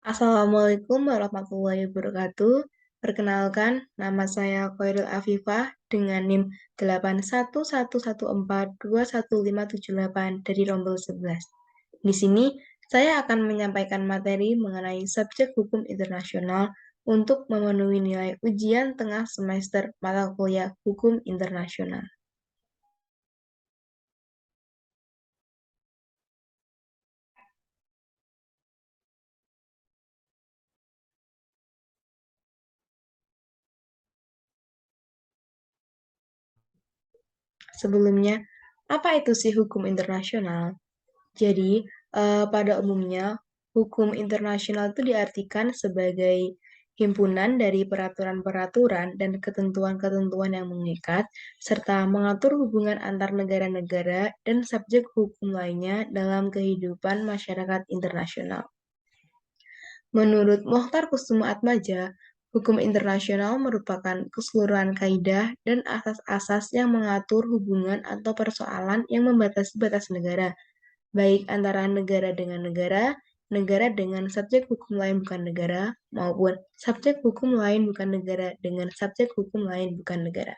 Assalamualaikum warahmatullahi wabarakatuh. Perkenalkan, nama saya Khairul Afifah dengan NIM 81114215578 dari Rombel 11. Di sini, saya akan menyampaikan materi mengenai subjek hukum internasional untuk memenuhi nilai ujian tengah semester mata kuliah hukum internasional. Sebelumnya, apa itu sih hukum internasional? Jadi, pada umumnya, hukum internasional itu diartikan sebagai himpunan dari peraturan-peraturan dan ketentuan-ketentuan yang mengikat, serta mengatur hubungan antar negara-negara dan subjek hukum lainnya dalam kehidupan masyarakat internasional. Menurut Mokhtar Kusumaatmadja, hukum internasional merupakan keseluruhan kaidah dan asas-asas yang mengatur hubungan atau persoalan yang membatasi batas negara, baik antara negara dengan negara, negara dengan subjek hukum lain bukan negara, maupun subjek hukum lain bukan negara dengan subjek hukum lain bukan negara.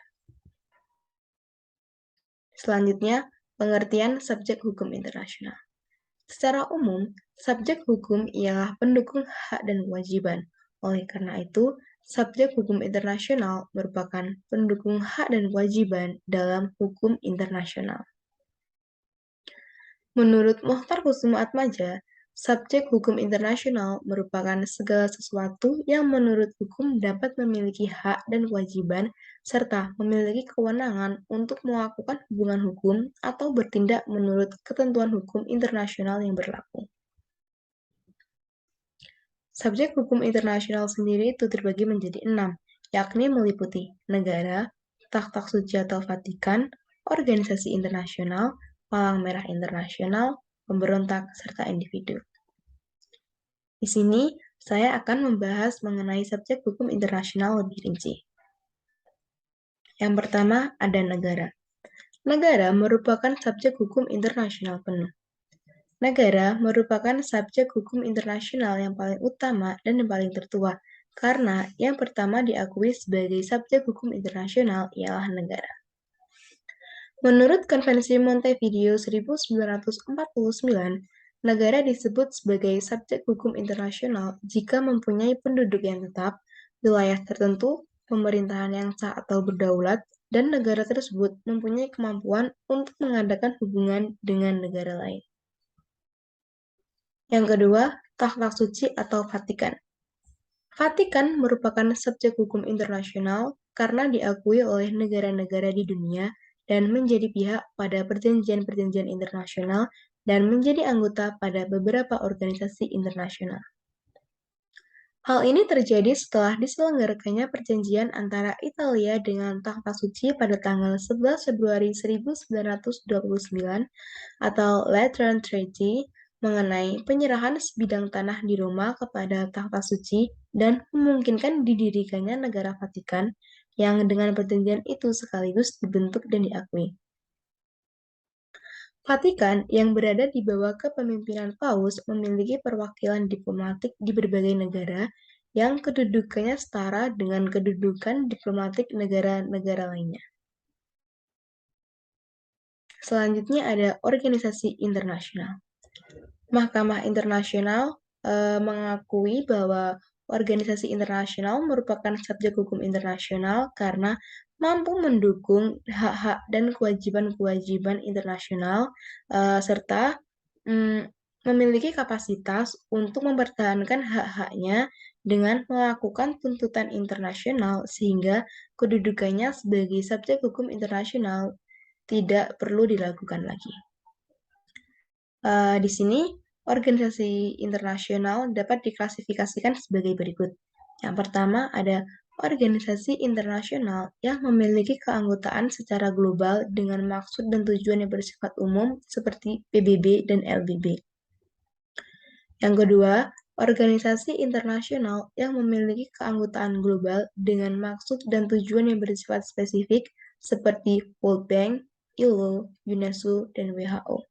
Selanjutnya, pengertian subjek hukum internasional. Secara umum, subjek hukum ialah pendukung hak dan kewajiban. Oleh karena itu, subjek hukum internasional merupakan pendukung hak dan kewajiban dalam hukum internasional. Menurut Mokhtar Kusumaatmadja, subjek hukum internasional merupakan segala sesuatu yang menurut hukum dapat memiliki hak dan kewajiban serta memiliki kewenangan untuk melakukan hubungan hukum atau bertindak menurut ketentuan hukum internasional yang berlaku. Subjek hukum internasional sendiri itu terbagi menjadi 6, yakni meliputi negara, takhta suci atau Vatikan, organisasi internasional, Palang Merah Internasional, pemberontak, serta individu. Di sini, saya akan membahas mengenai subjek hukum internasional lebih rinci. Yang pertama, ada negara. Negara merupakan subjek hukum internasional penuh. Negara merupakan subjek hukum internasional yang paling utama dan yang paling tertua, karena yang pertama diakui sebagai subjek hukum internasional ialah negara. Menurut Konvensi Montevideo 1949, negara disebut sebagai subjek hukum internasional jika mempunyai penduduk yang tetap, wilayah tertentu, pemerintahan yang sah atau berdaulat, dan negara tersebut mempunyai kemampuan untuk mengadakan hubungan dengan negara lain. Yang kedua, takhta suci atau Vatikan. Vatikan merupakan subjek hukum internasional karena diakui oleh negara-negara di dunia dan menjadi pihak pada perjanjian-perjanjian internasional dan menjadi anggota pada beberapa organisasi internasional. Hal ini terjadi setelah diselenggarakannya perjanjian antara Italia dengan Takhta Suci pada tanggal 11 Februari 1929 atau Lateran Treaty mengenai penyerahan sebidang tanah di Roma kepada Takhta Suci dan memungkinkan didirikannya negara Vatikan yang dengan perjanjian itu sekaligus dibentuk dan diakui. Vatikan yang berada di bawah kepemimpinan Paus memiliki perwakilan diplomatik di berbagai negara yang kedudukannya setara dengan kedudukan diplomatik negara-negara lainnya. Selanjutnya ada organisasi internasional. Mahkamah Internasional mengakui bahwa organisasi internasional merupakan subjek hukum internasional karena mampu mendukung hak-hak dan kewajiban-kewajiban internasional serta memiliki kapasitas untuk mempertahankan hak-haknya dengan melakukan tuntutan internasional sehingga kedudukannya sebagai subjek hukum internasional tidak perlu dilakukan lagi. Di sini, organisasi internasional dapat diklasifikasikan sebagai berikut. Yang pertama ada organisasi internasional yang memiliki keanggotaan secara global dengan maksud dan tujuan yang bersifat umum seperti PBB dan LBB. Yang kedua, organisasi internasional yang memiliki keanggotaan global dengan maksud dan tujuan yang bersifat spesifik seperti World Bank, ILO, UNESCO, dan WHO.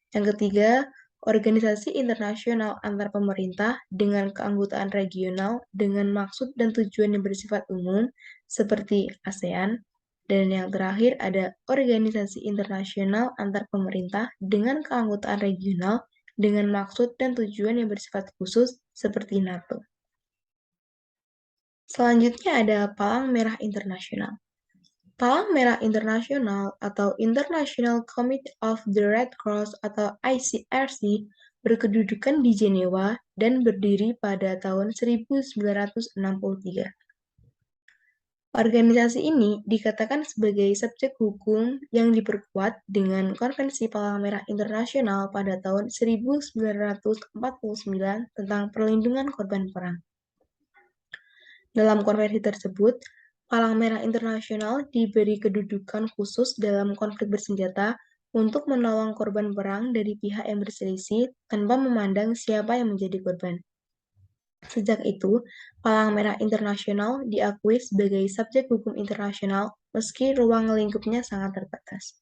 Yang ketiga, organisasi internasional antar pemerintah dengan keanggotaan regional dengan maksud dan tujuan yang bersifat umum seperti ASEAN, dan yang terakhir ada organisasi internasional antar pemerintah dengan keanggotaan regional dengan maksud dan tujuan yang bersifat khusus seperti NATO. Selanjutnya ada Palang Merah Internasional. Palang Merah Internasional atau International Committee of the Red Cross atau ICRC berkedudukan di Jenewa dan berdiri pada tahun 1963. Organisasi ini dikatakan sebagai subjek hukum yang diperkuat dengan Konvensi Palang Merah Internasional pada tahun 1949 tentang perlindungan korban perang. Dalam konvensi tersebut, Palang Merah Internasional diberi kedudukan khusus dalam konflik bersenjata untuk menolong korban perang dari pihak yang berselisih tanpa memandang siapa yang menjadi korban. Sejak itu, Palang Merah Internasional diakui sebagai subjek hukum internasional meski ruang lingkupnya sangat terbatas.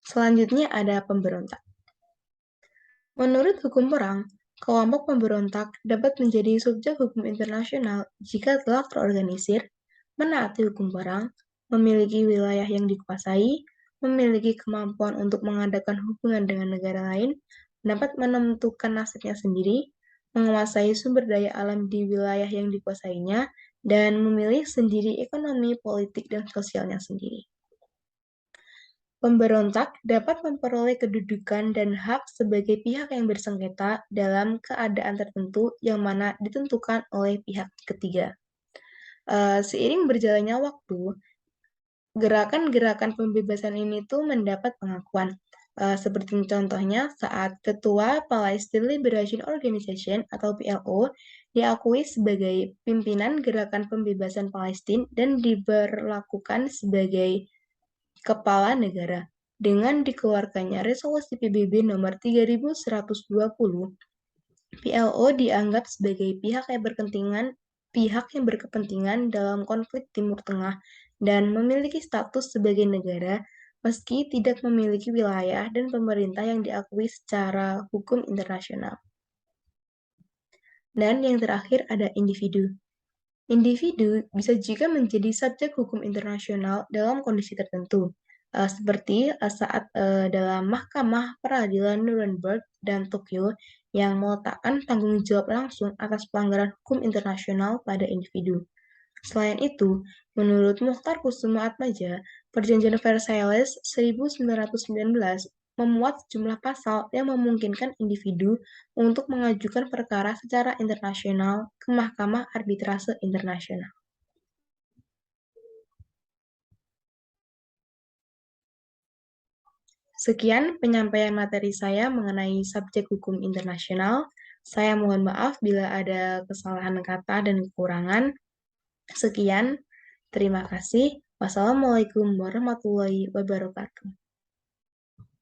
Selanjutnya ada pemberontak. Menurut hukum perang, kelompok pemberontak dapat menjadi subjek hukum internasional jika telah terorganisir, menaati hukum perang, memiliki wilayah yang dikuasai, memiliki kemampuan untuk mengadakan hubungan dengan negara lain, dapat menentukan nasibnya sendiri, menguasai sumber daya alam di wilayah yang dikuasainya, dan memilih sendiri ekonomi, politik, dan sosialnya sendiri. Pemberontak dapat memperoleh kedudukan dan hak sebagai pihak yang bersengketa dalam keadaan tertentu yang mana ditentukan oleh pihak ketiga. Seiring berjalannya waktu, gerakan-gerakan pembebasan ini tuh mendapat pengakuan. Seperti contohnya saat Ketua Palestine Liberation Organization atau PLO diakui sebagai pimpinan gerakan pembebasan Palestina dan diberlakukan sebagai kepala negara. Dengan dikeluarkannya resolusi PBB nomor 3120, PLO dianggap sebagai pihak yang berkepentingan dalam konflik Timur Tengah dan memiliki status sebagai negara meski tidak memiliki wilayah dan pemerintah yang diakui secara hukum internasional. Dan yang terakhir ada individu. Individu bisa juga menjadi subjek hukum internasional dalam kondisi tertentu, seperti saat dalam Mahkamah Peradilan Nuremberg dan Tokyo yang meletakkan tanggung jawab langsung atas pelanggaran hukum internasional pada individu. Selain itu, menurut Muchtar Kusumaatmadja, Perjanjian Versailles 1919 memuat sejumlah pasal yang memungkinkan individu untuk mengajukan perkara secara internasional ke Mahkamah Arbitrase Internasional. Sekian penyampaian materi saya mengenai subjek hukum internasional. Saya mohon maaf bila ada kesalahan kata dan kekurangan. Sekian, terima kasih. Wassalamualaikum warahmatullahi wabarakatuh.